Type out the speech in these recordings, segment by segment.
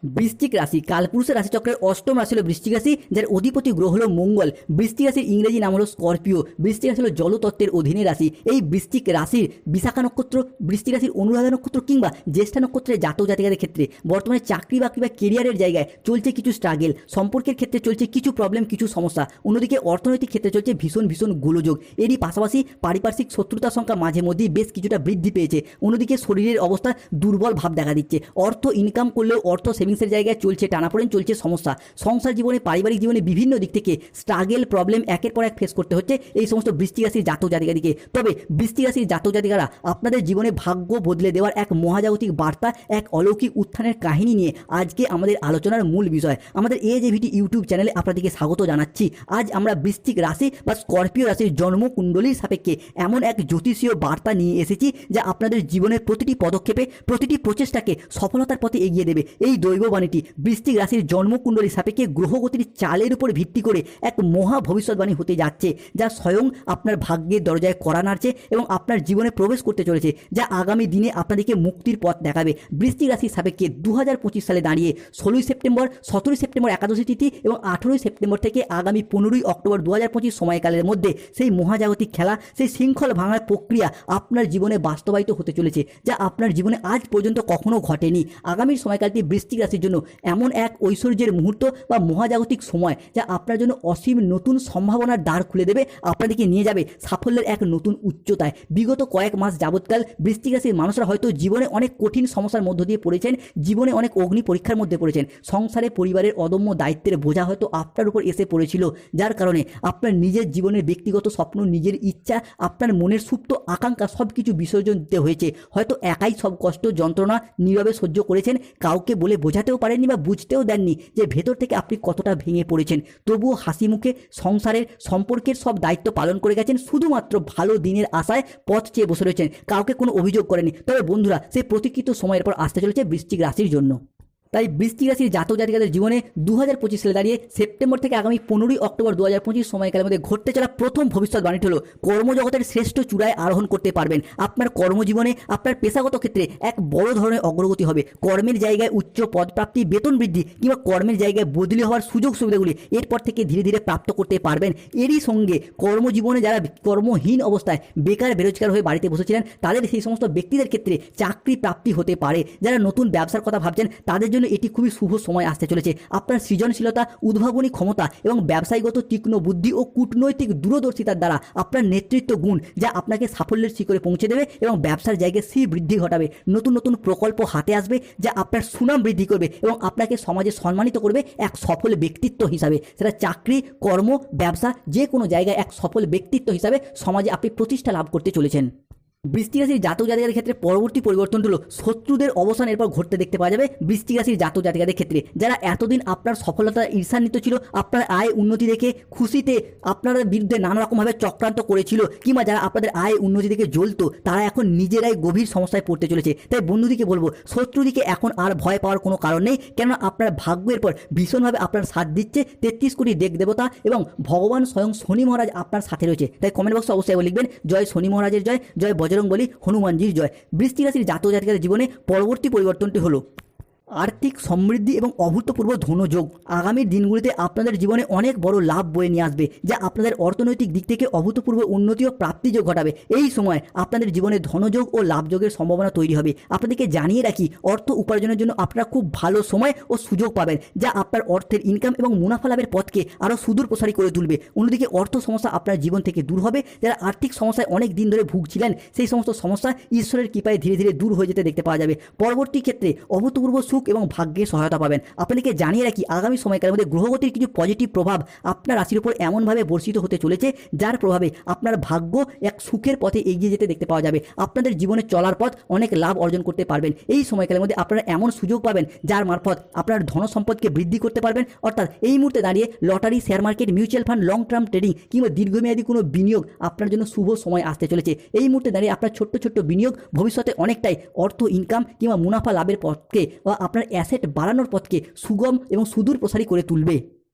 বৃশ্চিক রাশি কালপুরুষের রাশিচক্রের অষ্টম রাশি হলো বৃশ্চিক রাশি, যার অধিপতি গ্রহ হলো মঙ্গল। বৃশ্চিক রাশির ইংরেজি নাম হলো স্করপিও। বৃশ্চিক রাশি হলো জলতত্ত্বের অধীনে রাশি। এই বৃশ্চিক রাশির বিশাখা নক্ষত্র, বৃশ্চিক রাশির অনুরাধা নক্ষত্র কিংবা জ্যেষ্ঠা নক্ষত্রের জাতক জাতিকাদের ক্ষেত্রে বর্তমানে চাকরি বাকরি বা কেরিয়ারের জায়গায় চলছে কিছু স্ট্রাগেল, সম্পর্কের ক্ষেত্রে চলছে কিছু প্রবলেম, কিছু সমস্যা। অন্যদিকে অর্থনৈতিক ক্ষেত্রে চলছে ভীষণ ভীষণ গোলযোগ। এরই পাশাপাশি পারিপার্শ্বিক শত্রুতার সংখ্যা মাঝে মধ্যেই বেশ কিছুটা বৃদ্ধি পেয়েছে। অন্যদিকে শরীরের অবস্থা দুর্বল ভাব দেখা দিচ্ছে। অর্থ ইনকাম করলেও অর্থ সেভিংসের জায়গায় চলছে টানাপোড়েন, চলছে সমস্যা। সংসার জীবনে, পারিবারিক জীবনে বিভিন্ন দিক থেকে স্ট্রাগেল, প্রবলেম একের পর এক ফেস করতে হচ্ছে এই সমস্ত বৃশ্চিক রাশির জাতক জাতিকাদিকে। তবে বৃশ্চিক রাশির জাতক জাতিকারা আপনাদের জীবনে ভাগ্য বদলে দেওয়ার এক মহাজাগতিক বার্তা, এক অলৌকিক উত্থানের কাহিনী নিয়ে আজকে আমাদের আলোচনার মূল বিষয়। আমাদের AJVT ইউটিউব চ্যানেলে আপনাদেরকে স্বাগত জানাচ্ছি। আজ আমরা বৃশ্চিক রাশি বা স্করপিও রাশির জন্মকুণ্ডলীর সাপেক্ষে এমন এক জ্যোতিষীয় বার্তা নিয়ে এসেছি যা আপনাদের জীবনের প্রতিটি পদক্ষেপে, প্রতিটি প্রচেষ্টাকে সফলতার পথে এগিয়ে দেবে। এই দৈববাণীটি বৃশ্চিক রাশির জন্মকুণ্ডলীর সাপেক্ষে গ্রহগতির চালের উপর ভিত্তি করে এক মহা ভবিষ্যৎবাণী হতে যাচ্ছে, যা স্বয়ং আপনার ভাগ্যের দরজায় কড়া নাড়ছে এবং আপনার জীবনে প্রবেশ করতে চলেছে, যা আগামী দিনে আপনাদেরকে মুক্তির পথ দেখাবে। বৃশ্চিক রাশির সাপেক্ষে 2025 সালে দাঁড়িয়ে 16ই সেপ্টেম্বর, 17ই সেপ্টেম্বর একাদশী তিথি এবং 18ই সেপ্টেম্বর থেকে আগামী 15ই অক্টোবর 2025 সময়কালের মধ্যে সেই মহাজাগতিক খেলা, সেই শৃঙ্খল ভাঙার প্রক্রিয়া আপনার জীবনে বাস্তবায়িত হতে চলেছে, যা আপনার জীবনে আজ পর্যন্ত কখনো ঘটেনি। আগামী সময়কালটি বৃশ্চিক রাশির জন্য এমন এক ঐশ্বর্যের মুহূর্ত বা মহাজাগতিক সময় যা আপনার জন্য অসীম নতুন সম্ভাবনার দ্বার খুলে দেবে, আপনাদেরকে নিয়ে যাবে সাফল্যের এক নতুন উচ্চতায়। বিগত কয়েক মাস যাবৎকাল বৃশ্চিক রাশির মানুষরা হয়তো জীবনে অনেক কঠিন সমস্যার মধ্য দিয়ে পড়েছেন, জীবনে অনেক অগ্নি পরীক্ষার মধ্যে পড়েছেন। সংসারে পরিবারের অদম্য দায়িত্বের বোঝা হয়তো আপনার উপর এসে পড়েছিল, যার কারণে আপনার নিজের জীবনের ব্যক্তিগত স্বপ্ন, নিজের ইচ্ছা, আপনার মনের সুপ্ত আকাঙ্ক্ষা সব কিছু বিসর্জন দিতে হয়েছে। হয়তো একাই সব কষ্ট যন্ত্রণা নীরবে সহ্য করেছেন, কাউকে বলে বোঝাতেও পারেননি বা বুঝতেও দেননি যে ভেতর থেকে আপনি কতটা ভেঙে পড়েছেন। তবুও হাসি মুখে সংসারের সম্পর্কের সব দায়িত্ব পালন করে গেছেন, শুধুমাত্র ভালো দিনের আশায় পথ চেয়ে বসে রয়েছেন, কাউকে কোনো অভিযোগ করেনি। তবে বন্ধুরা, সেই প্রতীক্ষিত সময়ের পর আসতে চলেছে বৃশ্চিক রাশির জন্য। তাই বৃশ্চিক রাশির জাতক জাতিকাদের জীবনে 2025 সালে দাঁড়িয়ে সেপ্টেম্বর থেকে আগামী 15ই অক্টোবর 2025 সময়কালের মধ্যে ঘটতে চলা প্রথম ভবিষ্যৎবাণীটি হলো কর্মজগতের শ্রেষ্ঠ চূড়ায় আরোহণ করতে পারবেন। আপনার কর্মজীবনে, আপনার পেশাগত ক্ষেত্রে এক বড় ধরনের অগ্রগতি হবে। কর্মের জায়গায় উচ্চ পদপ্রাপ্তি, বেতন বৃদ্ধি কিংবা কর্মের জায়গায় বদলি হওয়ার সুযোগ সুবিধাগুলি এরপর থেকে ধীরে ধীরে প্রাপ্ত করতে পারবেন। এরই সঙ্গে কর্মজীবনে যারা কর্মহীন অবস্থায় বেকার বেরোজগার হয়ে বাড়িতে বসেছিলেন, তাদের সেই সমস্ত ব্যক্তিদের ক্ষেত্রে চাকরি প্রাপ্তি হতে পারে। যারা নতুন ব্যবসার কথা ভাবছেন, তাদের জন্য এটি খুবই শুভ সময় আসতে চলেছে। আপনার সৃজনশীলতা, উদ্ভাবনী ক্ষমতা এবং ব্যবসায়িকগত তীক্ষ্ণ বুদ্ধি ও কূটনৈতিক দূরদর্শিতার দ্বারা আপনার নেতৃত্ব গুণ যা আপনাকে সাফল্যের শিখরে পৌঁছে দেবে এবং ব্যবসার জায়গায় বৃদ্ধি ঘটাবে। নতুন নতুন প্রকল্প হাতে আসবে যা আপনার সুনাম বৃদ্ধি করবে এবং আপনাকে সমাজে সম্মানিত করবে এক সফল ব্যক্তিত্ব হিসাবে। সেটা চাকরি, কর্ম, ব্যবসা, যে কোনো জায়গায় এক সফল ব্যক্তিত্ব হিসাবে সমাজে আপনি প্রতিষ্ঠা লাভ করতে চলেছেন। বৃশ্চিক রাশির জাতক জাতিকাদের ক্ষেত্রে পরবর্তী পরিবর্তনটি হলো শত্রুদের অবসান এরপর ঘটতে দেখতে পাওয়া যাবে বৃশ্চিক রাশির জাতক জাতিকাদের ক্ষেত্রে। যারা এতদিন আপনার সফলতা ঈর্ষান্বিত ছিল, আপনার আয় উন্নতি দেখে খুশিতে আপনার বিরুদ্ধে নানা রকমভাবে চক্রান্ত করেছিল, কিংবা যারা আপনাদের আয় উন্নতি দেখে জ্বলতো, তারা এখন নিজেরাই গভীর সমস্যায় পড়তে চলেছে। তাই বন্ধুদিকে বলবো, শত্রুদিকে এখন আর ভয় পাওয়ার কোনো কারণ নেই, কেননা আপনার ভাগ্যের পর ভীষণভাবে আপনার সাথ দিচ্ছে 33 কোটি দেব দেবতা এবং ভগবান স্বয়ং শনি মহারাজ আপনার সাথে রয়েছে। তাই কমেন্ট বক্সে অবশ্যই লিখবেন জয় শনি মহারাজের জয়, জয় বজরংবলী হনুমানজির জয়। বৃশ্চিক রাশির জাতক জাতিকাদের জীবনে পরবর্তী পরিবর্তনটি হলো আর্থিক সমৃদ্ধি এবং অভূতপূর্ব ধনযোগ। আগামী দিনগুলিতে আপনাদের জীবনে অনেক বড় লাভ বয়ে নিয়ে আসবে, যা আপনাদের অর্থনৈতিক দিক থেকে অভূতপূর্ব উন্নতি ও প্রাপ্তিযোগ ঘটাবে। এই সময় আপনাদের জীবনে ধনযোগ ও লাভযোগের সম্ভাবনা তৈরি হবে। আপনাদেরকে জানিয়ে রাখি, অর্থ উপার্জনের জন্য আপনারা খুব ভালো সময় ও সুযোগ পাবেন, যা আপনার অর্থের ইনকাম এবং মুনাফা লাভের পথকে আরও সুদূর প্রসারী করে তুলবে। অন্যদিকে অর্থ সমস্যা আপনার জীবন থেকে দূর হবে। যারা আর্থিক সমস্যায় অনেক দিন ধরে ভুগছিলেন, সেই সমস্ত সমস্যা ঈশ্বরের কৃপায় ধীরে ধীরে দূর হয়ে যেতে দেখতে পাওয়া যাবে। পরবর্তী ক্ষেত্রে অভূতপূর্ব সুখ এবং ভাগ্যের সহায়তা পাবেন। আপনাদেরকে জানিয়ে রাখি, আগামী সময়কালের মধ্যে গ্রহগতির কিছু পজিটিভ প্রভাব আপনার রাশির উপর এমনভাবে বর্ষিত হতে চলেছে, যার প্রভাবে আপনার ভাগ্য এক সুখের পথে এগিয়ে যেতে দেখতে পাওয়া যাবে। আপনাদের জীবনে চলার পথ অনেক লাভ অর্জন করতে পারবেন। এই সময়কালের মধ্যে আপনারা এমন সুযোগ পাবেন যার মারফত আপনার ধন সম্পদকে বৃদ্ধি করতে পারবেন। অর্থাৎ এই মুহূর্তে দাঁড়িয়ে lottery, share market, mutual fund, long term trading কিংবা দীর্ঘমেয়াদী কোনো বিনিয়োগ আপনার জন্য শুভ সময় আসতে চলেছে। এই মুহূর্তে দাঁড়িয়ে আপনার ছোট্ট ছোট্ট বিনিয়োগ ভবিষ্যতে অনেকটাই অর্থ ইনকাম কিংবা মুনাফা লাভের পথকে বা আপনার অ্যাসেট বাড়ানোর পথকে সুগম এবং সুদূর প্রসারী করে তুলবে।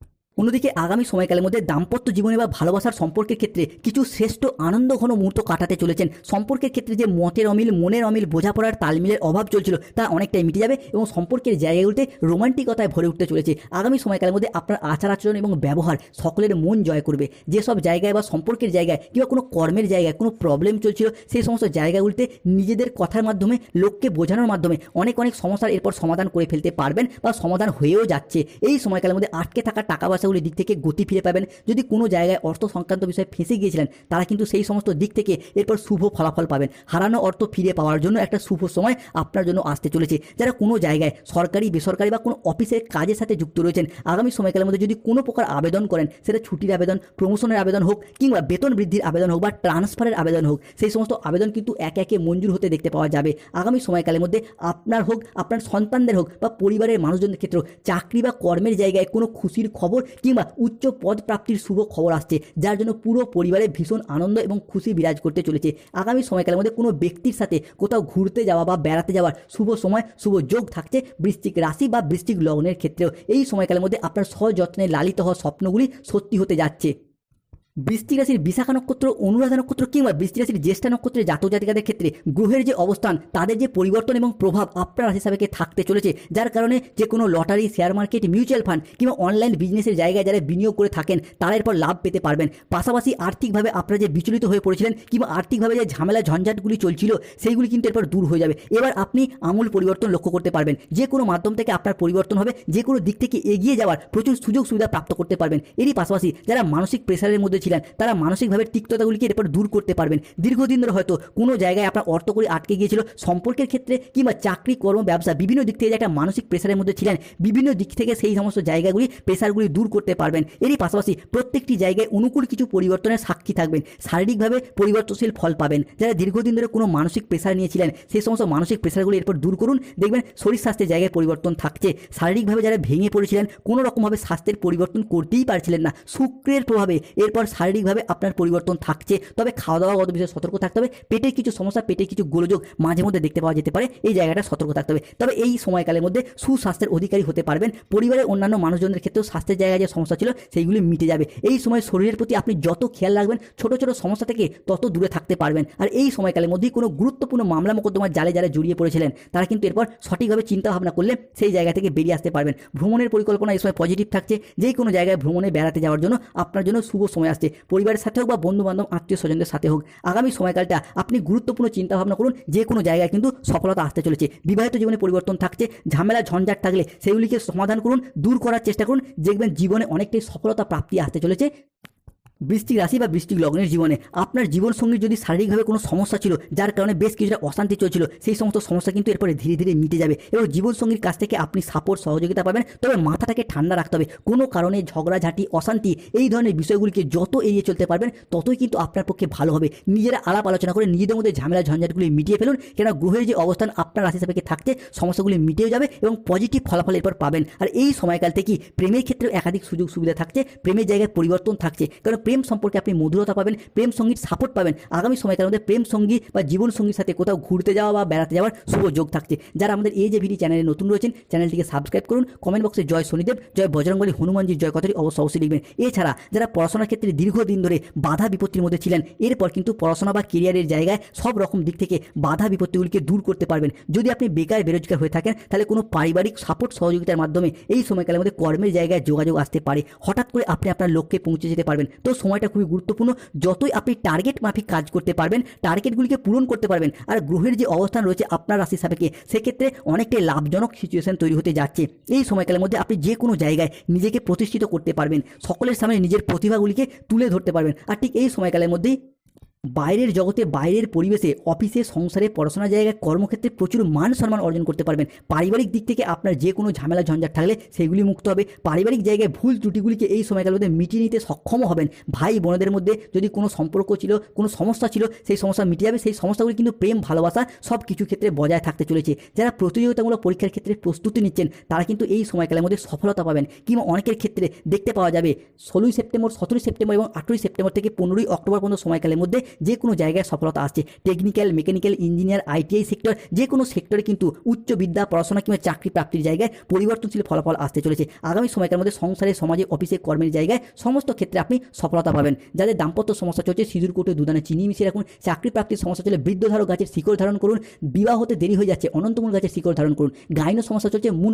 অন্যদিকে আগামী সময়কালের মধ্যে দাম্পত্য জীবনে বা ভালোবাসার সম্পর্কের ক্ষেত্রে কিছু শ্রেষ্ঠ আনন্দঘন মুহূর্ত কাটাতে চলেছেন। সম্পর্কের ক্ষেত্রে যে মতের অমিল, মনের অমিল, বোঝাপড়ার তালমিলের অভাব চলছিল তা অনেকটাই মিটে যাবে এবং সম্পর্কের জায়গাগুলিতে রোমান্টিকতায় ভরে উঠতে চলেছে। আগামী সময়কালের মধ্যে আপনার আচার আচরণ এবং ব্যবহার সকলের মন জয় করবে। যেসব জায়গায় বা সম্পর্কের জায়গায় কিংবা কোনো কর্মের জায়গায় কোনো প্রবলেম চলছিল সেই সমস্ত জায়গাগুলিতে নিজেদের কথার মাধ্যমে, লোককে বোঝানোর মাধ্যমে অনেক সমস্যার এরপর সমাধান করে ফেলতে পারবেন বা সমাধান হয়েও যাচ্ছে। এই সময়কালের মধ্যে আটকে থাকা টাকা পয়সাগুলির দিক থেকে গতি ফিরে পাবেন। যদি কোনো জায়গায় অর্থ সংক্রান্ত বিষয়ে ফেঁসে গিয়েছিলেন তারা কিন্তু সেই সমস্ত দিক থেকে এরপর শুভ ফলাফল পাবেন। হারানো অর্থ ফিরে পাওয়ার জন্য একটা শুভ সময় আপনার জন্য আসতে চলেছে। যারা কোনো জায়গায় সরকারি, বেসরকারি বা কোনো অফিসের কাজের সাথে যুক্ত রয়েছেন, আগামী সময়কালের মধ্যে যদি কোনো প্রকার আবেদন করেন, সেটা ছুটির আবেদন, প্রমোশনের আবেদন হোক কিংবা বেতন বৃদ্ধির আবেদন হোক বা ট্রান্সফারের আবেদন হোক, সেই সমস্ত আবেদন কিন্তু একে একে মঞ্জুর হতে দেখতে পাওয়া যাবে। আগামী সময়কালের মধ্যে আপনার হোক, আপনার সন্তানদের হোক বা পরিবারের মানুষজনের ক্ষেত্রেও চাকরি বা কর্মের জায়গায় কোনো খুশির খবর কিংবা উচ্চ পদ প্রাপ্তির শুভ খবর আসছে, যার জন্য পুরো পরিবারে ভীষণ আনন্দ এবং খুশি বিরাজ করতে চলেছে। আগামী সময়কালের মধ্যে কোনো ব্যক্তির সাথে কোথাও ঘুরতে যাওয়া বা বেড়াতে যাওয়ার শুভ সময়, শুভ যোগ থাকছে বৃশ্চিক রাশি বা বৃশ্চিক লগ্নের ক্ষেত্রেও। এই সময়কালের মধ্যে আপনার সযত্নে লালিত হওয়া স্বপ্নগুলি সত্যি হতে যাচ্ছে। বৃশ্চিক রাশির বিশাখা নক্ষত্র, অনুরাধা নক্ষত্র কিংবা বৃশ্চিক রাশির জ্যেষ্ঠা নক্ষত্রের জাতক জাতিকাদের ক্ষেত্রে গ্রহের যে অবস্থান, তাদের যে পরিবর্তন এবং প্রভাব আপনার রাশি সাপেক্ষে থাকতে চলেছে, যার কারণে যে কোনো lottery, share market, mutual fund কিংবা অনলাইন বিজনেসের জায়গায় যারা বিনিয়োগ করে থাকেন তারা এরপর লাভ পেতে পারবেন। পাশাপাশি আর্থিকভাবে আপনারা যে বিচলিত হয়ে পড়েছিলেন কিংবা আর্থিকভাবে যে ঝামেলা ঝঞ্ঝাটগুলি চলছিল সেইগুলি কিন্তু এরপর দূর হয়ে যাবে। এবার আপনি আমূল পরিবর্তন লক্ষ্য করতে পারবেন। যে কোনো মাধ্যম থেকে আপনার পরিবর্তন হবে, যে কোনো দিক থেকে এগিয়ে যাওয়ার প্রচুর সুযোগ সুবিধা প্রাপ্ত করতে পারবেন। এরই পাশাপাশি যারা মানসিক প্রেসারের মধ্যে ছিলেন তারা মানসিকভাবে তিক্ততাগুলিকে এরপর দূর করতে পারবেন। দীর্ঘদিন ধরে হয়তো কোনো জায়গায় আপনার অর্থকড়ি আটকে গিয়েছিল, সম্পর্কের ক্ষেত্রে কিংবা চাকরি, কর্ম, ব্যবসা বিভিন্ন দিক থেকে যে একটা মানসিক প্রেসারের মধ্যে ছিলেন, বিভিন্ন দিক থেকে সেই সমস্ত জায়গাগুলি, প্রেসারগুলি দূর করতে পারবেন। এরই পাশাপাশি প্রত্যেকটি জায়গায় অনুকূল কিছু পরিবর্তনের সাক্ষী থাকবেন, শারীরিকভাবে পরিবর্তনশীল ফল পাবেন। যারা দীর্ঘদিন ধরে কোনো মানসিক প্রেসার নিয়েছিলেন সেই সমস্ত মানসিক প্রেসারগুলি এরপর দূর করুন, দেখবেন শরীর স্বাস্থ্যের জায়গায় পরিবর্তন থাকছে। শারীরিকভাবে যারা ভেঙে পড়েছিলেন, কোনো রকমভাবে স্বাস্থ্যের পরিবর্তন করতেই পারছিলেন না, শুক্রের প্রভাবে এরপর শারীরিকভাবে আপনার পরিবর্তন থাকছে। তবে খাওয়া দাওয়াগত বিষয়ে সতর্ক থাকতে হবে। পেটের কিছু সমস্যা, পেটের কিছু গোলযোগ মাঝে মধ্যে দেখতে পাওয়া যেতে পারে, এই জায়গাটা সতর্ক থাকতে হবে। তবে এই সময়কালের মধ্যে সুস্বাস্থ্যের অধিকারী হতে পারবেন। পরিবারের অন্যান্য মানুষজনদের ক্ষেত্রেও স্বাস্থ্যের জায়গায় যে সমস্যা ছিল সেইগুলি মিটে যাবে। এই সময় শরীরের প্রতি আপনি যত খেয়াল রাখবেন, ছোট ছোট সমস্যা থেকে তত দূরে থাকতে পারবেন। আর এই সময়কালের মধ্যেই কোনো গুরুত্বপূর্ণ মামলা মোকদ্দমার জালে যারা জড়িয়ে পড়েছিলেন তারা কিন্তু এরপর সঠিকভাবে চিন্তা ভাবনা করলে সেই জায়গা থেকে বেরিয়ে আসতে পারবেন। ভ্রমণের পরিকল্পনা এই সময় পজিটিভ থাকছে। যে কোনো জায়গায় ভ্রমণে বেড়াতে যাওয়ার জন্য আপনার জন্য শুভ সময় আসছে। পরিবারের সাথে হোক বা বন্ধু বান্ধব, আত্মীয় স্বজনদের সাথে হোক, আগামী সময়কালটা আপনি গুরুত্বপূর্ণ চিন্তা ভাবনা করুন। যে কোনো জায়গায় কিন্তু সফলতা আসতে চলেছে। বিবাহিত জীবনে পরিবর্তন থাকছে। ঝামেলা ঝঞ্ঝাট থাকলে সেগুলিকে সমাধান করুন, দূর করার চেষ্টা করুন। দেখবেন জীবনে অনেকটাই সফলতা প্রাপ্তি আসতে চলেছে। বৃশ্চিক রাশি বা বৃশ্চিক লগ্নের জীবনে আপনার জীবনসঙ্গীর যদি শারীরিকভাবে কোনো সমস্যা ছিল, যার কারণে বেশ কিছুটা অশান্তি চলছিল, সেই সমস্ত সমস্যা কিন্তু এরপরে ধীরে ধীরে মিটে যাবে এবং জীবনসঙ্গীর কাছ থেকে আপনি সাপোর্ট, সহযোগিতা পাবেন। তবে মাথাটাকে ঠান্ডা রাখতে হবে। কোনো কারণে ঝগড়াঝাঁটি, অশান্তি এই ধরনের বিষয়গুলিকে যত এড়িয়ে চলতে পারবেন ততই কিন্তু আপনার পক্ষে ভালো হবে। নিজেরা আলাপ আলোচনা করে নিজেদের মধ্যে ঝামেলা ঝঞ্ঝাটগুলি মিটিয়ে ফেলুন, কেন গ্রহের যে অবস্থান আপনার রাশি সাপেক্ষে থাকছে সমস্যাগুলি মিটিয়ে যাবে এবং পজিটিভ ফলাফল এরপর পাবেন। আর এই সময়কাল থেকেই প্রেমের ক্ষেত্রেও একাধিক সুযোগ সুবিধা থাকছে, প্রেমের জায়গায় পরিবর্তন থাকছে। কারণ প্রেম সম্পর্কে আপনি মধুরতা পাবেন, প্রেম সঙ্গীর সাপোর্ট পাবেন। আগামী সময়কালের মধ্যে প্রেম সঙ্গী বা জীবন সঙ্গীর সাথে কোথাও ঘুরতে যাওয়া বা বেড়াতে যাওয়ার শুভ যোগ থাকছে। যারা আমাদের এই যে ভিডিও চ্যানেলে নতুন রয়েছেন, চ্যানেলটিকে সাবস্ক্রাইব করুন। কমেন্ট বক্সে জয় শনিদেব, জয় বজরংবলী, হনুমানজির জয় কথাটি অবশ্যই লিখবেন। এছাড়া যারা পড়াশোনার ক্ষেত্রে দীর্ঘদিন ধরে বাধা বিপত্তির মধ্যে ছিলেন, এরপর কিন্তু পড়াশোনা বা কেরিয়ারের জায়গায় সব রকম দিক থেকে বাধা বিপত্তিগুলিকে দূর করতে পারবেন। যদি আপনি বেকার বেরোজগার হয়ে থাকেন তাহলে কোনো পারিবারিক সাপোর্ট, সহযোগিতার মাধ্যমে এই সময়কালের মধ্যে কর্মের জায়গায় যোগাযোগ আসতে পারে। হঠাৎ করে আপনি আপনার লক্ষ্যে পৌঁছে যেতে পারবেন। তো সময়টা খুবই গুরুত্বপূর্ণ। যতই আপনি টার্গেট মাফিক কাজ করতে পারবেন, টার্গেটগুলিকে পূরণ করতে পারবেন, আর গ্রহের যে অবস্থান রয়েছে আপনার রাশি সাপেক্ষে, সেক্ষেত্রে অনেকটাই লাভজনক সিচুয়েশন তৈরি হতে যাচ্ছে। এই সময়কালের মধ্যে আপনি যে কোনো জায়গায় নিজেকে প্রতিষ্ঠিত করতে পারবেন, সকলের সামনে নিজের প্রতিভাগুলিকে তুলে ধরতে পারবেন। আর ঠিক এই সময়কালের মধ্যেই বাইরের জগতে, বাইরের পরিবেশে, অফিসে, সংসারে, পড়াশোনার জায়গায়, কর্মক্ষেত্রে প্রচুর মান সম্মান অর্জন করতে পারবেন। পারিবারিক দিক থেকে আপনার যে কোনো ঝামেলা ঝঞ্ঝাট থাকলে সেগুলি মুক্ত হবে। পারিবারিক জায়গায় ভুল ত্রুটিগুলিকে এই সময়কালের মধ্যে মিটিয়ে নিতে সক্ষম হবেন। ভাই বোনদের মধ্যে যদি কোনো সম্পর্ক ছিল, কোনো সমস্যা ছিল, সেই সমস্যা মিটে যাবে। সেই সমস্যাগুলি কিন্তু প্রেম, ভালোবাসা সব কিছু ক্ষেত্রে বজায় থাকতে চলেছে। যারা প্রতিযোগিতামূলক পরীক্ষার ক্ষেত্রে প্রস্তুতি নিচ্ছেন তারা কিন্তু এই সময়কালের মধ্যে সফলতা পাবেন। কিংবা অনেকের ক্ষেত্রে দেখতে পাওয়া যাবে 16ই সেপ্টেম্বর, 17ই সেপ্টেম্বর এবং 18ই সেপ্টেম্বর থেকে 15ই অক্টোবর পর্যন্ত সময়কালের মধ্যে যে কোনো জায়গায় সফলতা আসছে। Technical, mechanical, engineer, ITI sector, যে কোনো সেক্টরে কিন্তু উচ্চ বিদ্যা, পড়াশোনা কিংবা চাকরি প্রাপ্তির জায়গায় পরিবর্তনশীল ফলাফল আসতে চলেছে। আগামী সময়কার মধ্যে সংসারে, সমাজে, অফিসে, কর্মের জায়গায় সমস্ত ক্ষেত্রে আপনি সফলতা পাবেন। যাদের দাম্পত্য সমস্যা চলছে, সিঁদুর কোটে দুদানে চিনি মিশিয়ে রাখুন। চাকরি প্রাপ্তির সমস্যা চলে, বৃদ্ধধারক গাছের শিকড় ধারণ করুন। বিবাহ হতে দেরি হয়ে যাচ্ছে, অনন্তমূল গাছের শিকড় ধারণ করুন। গাইনো সমস্যা চলছে, মুন